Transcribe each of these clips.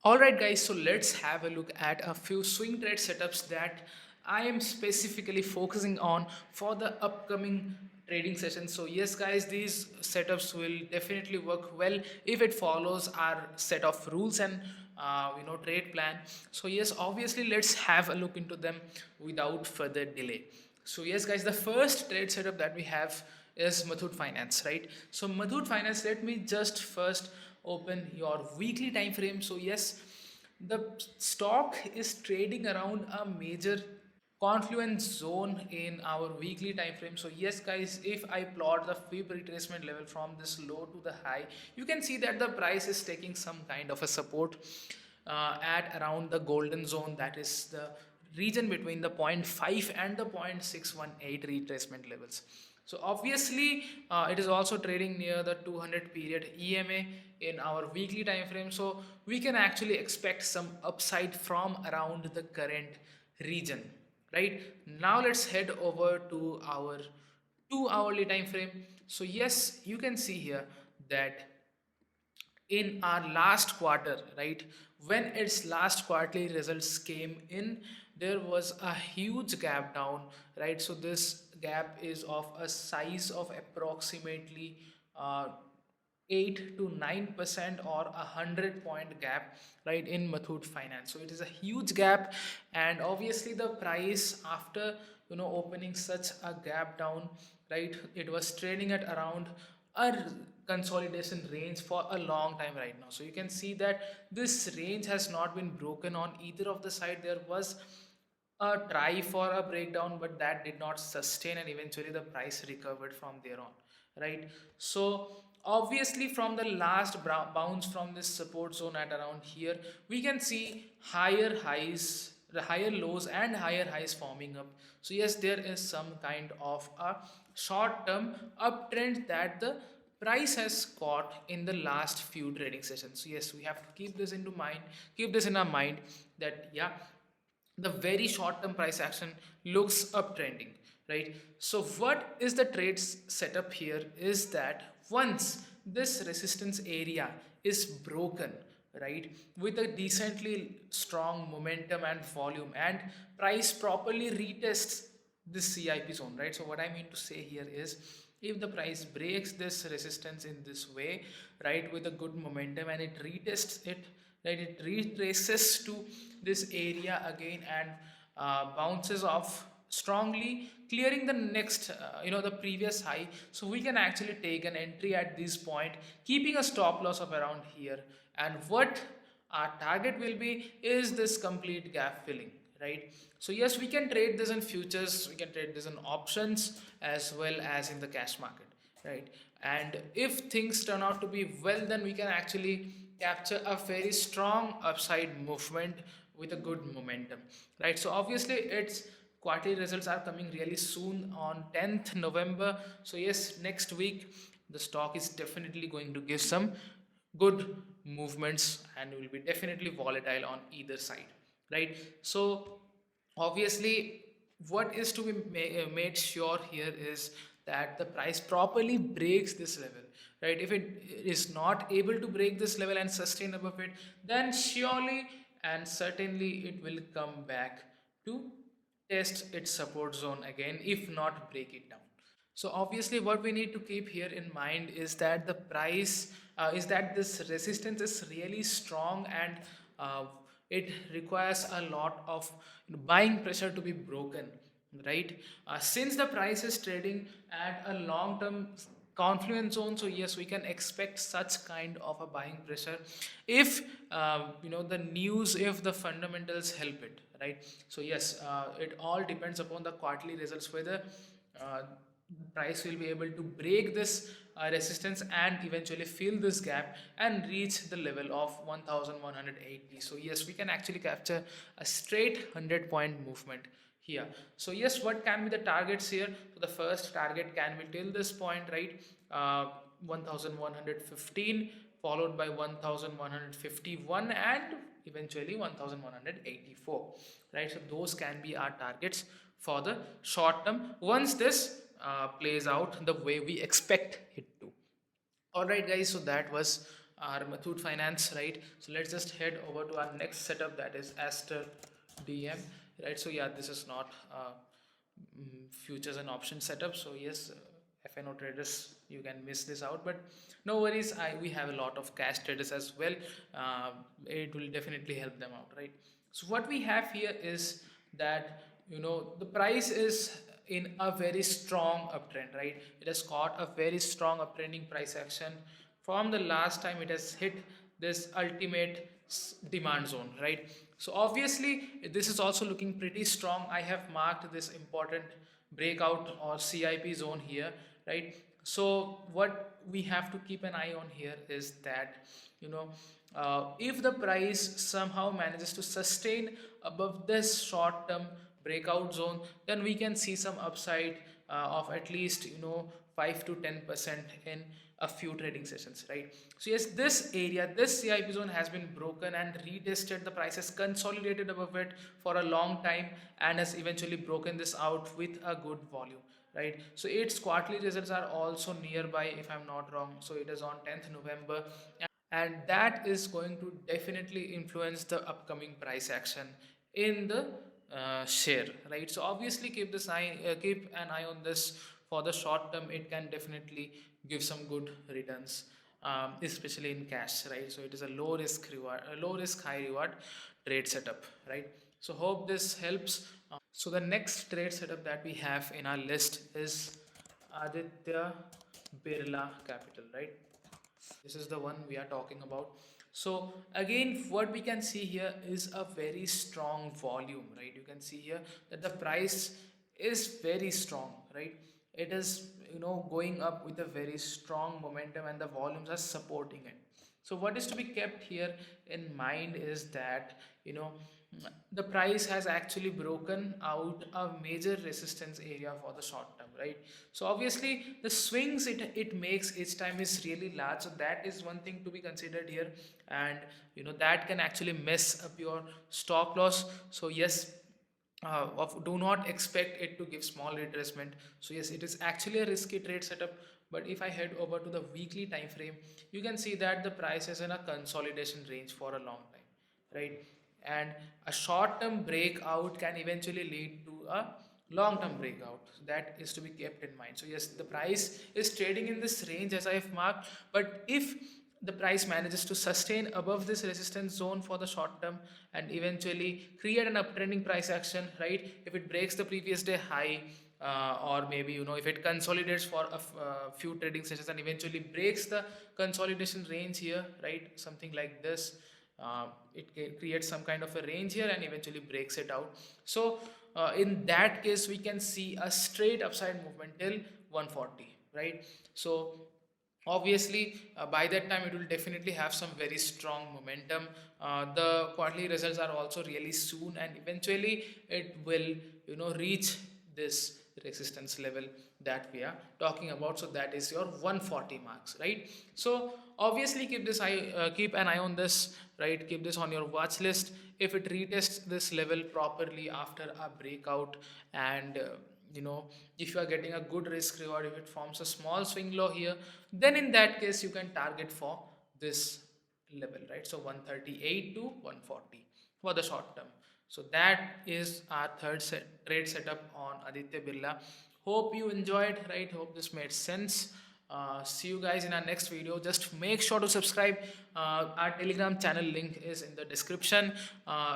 Alright guys, so let's have a look at a few swing trade setups that I am specifically focusing on for the upcoming trading session. So yes guys, these setups will definitely work well if it follows our set of rules and trade plan. So yes, obviously let's have a look into them without further delay. So yes guys, the first trade setup that we have is Muthoot Finance, right? So Muthoot Finance, let me just first open your weekly time frame. So yes, the stock is trading around a major confluence zone in our weekly time frame. So yes guys, if I plot the fib retracement level from this low to the high, you can see that the price is taking some kind of a support at around the golden zone, that is the region between the zero point 0.5 and the 0.618 retracement levels. So obviously it is also trading near the 200 period EMA in our weekly time frame. So we can actually expect some upside from around the current region, right? Now let's head over to our 2 hourly time frame. So yes, you can see here that in our last quarter, right, when its last quarterly results came in, there was a huge gap down, right? So this gap is of a size of approximately 8 to 9% or 100 point gap, right, in Muthoot Finance. So it is a huge gap, and obviously the price after opening such a gap down, right, it was trading at around a consolidation range for a long time right now. So you can see that this range has not been broken on either of the side. There was a try for a breakdown, but that did not sustain, and eventually the price recovered from there on, right? So obviously from the last bounce from this support zone at around here, we can see higher highs, the higher lows and higher highs forming up. So yes, there is some kind of a short term uptrend that the price has caught in the last few trading sessions. So yes, we have to keep this into mind, keep this in our mind, that yeah, the very short term price action looks uptrending, right? So what is the trade setup here is that once this resistance area is broken, right, with a decently strong momentum and volume, and price properly retests this CIP zone, right? So what I mean to say here is, if the price breaks this resistance in this way, right, with a good momentum, and it retests it, right, it retraces to this area again and bounces off strongly, clearing the next the previous high, so we can actually take an entry at this point, keeping a stop loss of around here. And what our target will be is this complete gap filling, right? So yes, we can trade this in futures, we can trade this in options as well as in the cash market, right? And if things turn out to be well, then we can actually capture a very strong upside movement with a good momentum, right? So obviously its quarterly results are coming really soon on 10th November. So yes, next week the stock is definitely going to give some good movements and will be definitely volatile on either side, right? So obviously what is to be made sure here is that the price properly breaks this level, right? If it is not able to break this level and sustain above it, then surely and certainly it will come back to test its support zone again, if not break it down. So obviously what we need to keep here in mind is that the price is that this resistance is really strong, and it requires a lot of buying pressure to be broken, right? Since the price is trading at a long term confluence zone, so yes, we can expect such kind of a buying pressure if the news, if the fundamentals help it, right? So yes, it all depends upon the quarterly results, whether uh, price will be able to break this resistance and eventually fill this gap and reach the level of 1180. So yes, we can actually capture a straight 100 point movement here. So yes, what can be the targets here? So the first target can be till this point, right? 1115 followed by 1151 and eventually 1184, right? So those can be our targets for the short term once this plays out the way we expect it to. All right guys, so that was our Method Finance, right? So let's just head over to our next setup, that is Aster DM, right? So yeah, this is not futures and options setup. So yes, FNO traders, you can miss this out, but no worries. We have a lot of cash traders as well. Uh, it will definitely help them out, right? So what we have here is that the price is in a very strong uptrend, right? It has caught a very strong uptrending price action from the last time it has hit this ultimate demand zone, right? So obviously this is also looking pretty strong. I have marked this important breakout or CIP zone here, right? So what we have to keep an eye on here is that if the price somehow manages to sustain above this short term breakout zone, then we can see some upside of at least 5 to 10% in a few trading sessions, right? So yes, this area, this CIP zone has been broken and retested. The price has consolidated above it for a long time and has eventually broken this out with a good volume, right? So its quarterly results are also nearby, if I'm not wrong. So it is on 10th November, and that is going to definitely influence the upcoming price action in the share, right? So obviously keep an eye on this. For the short term, it can definitely give some good returns, especially in cash, right? So it is a low risk reward, a low risk high reward trade setup, right? So hope this helps. So the next trade setup that we have in our list is Aditya Birla Capital, right? This is the one we are talking about. So again, what we can see here is a very strong volume, right? You can see here that the price is very strong, right? It is going up with a very strong momentum, and the volumes are supporting it. So what is to be kept here in mind is that the price has actually broken out a major resistance area for the short term, right? So obviously the swings it makes each time is really large, so that is one thing to be considered here. And that can actually mess up your stop loss. So yes, do not expect it to give small retracement. So yes, it is actually a risky trade setup. But if I head over to the weekly time frame, you can see that the price is in a consolidation range for a long time, right? And a short term breakout can eventually lead to a long term breakout. So that is to be kept in mind. So yes, the price is trading in this range as I have marked, but if the price manages to sustain above this resistance zone for the short term and eventually create an uptrending price action, right? If it breaks the previous day high, or maybe if it consolidates for a few trading sessions and eventually breaks the consolidation range here, right? Something like this, it creates some kind of a range here and eventually breaks it out. So in that case, we can see a straight upside movement till 140, right? So obviously by that time it will definitely have some very strong momentum. The quarterly results are also really soon, and eventually it will reach this resistance level that we are talking about. So that is your 140 marks, right? So obviously keep an eye on this, right? Keep this on your watch list. If it retests this level properly after a breakout, and if you are getting a good risk reward, if it forms a small swing low here, then in that case you can target for this level, right? So 138 to 140 for the short term. So that is our trade setup on Aditya Birla. Hope you enjoyed, right? Hope this made sense. See you guys in our next video. Just make sure to subscribe. Our Telegram channel link is in the description.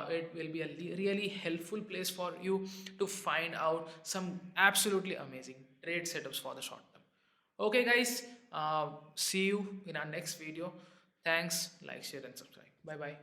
It will be a really helpful place for you to find out some absolutely amazing trade setups for the short term. Okay, guys. See you in our next video. Thanks. Like, share, and subscribe. Bye bye.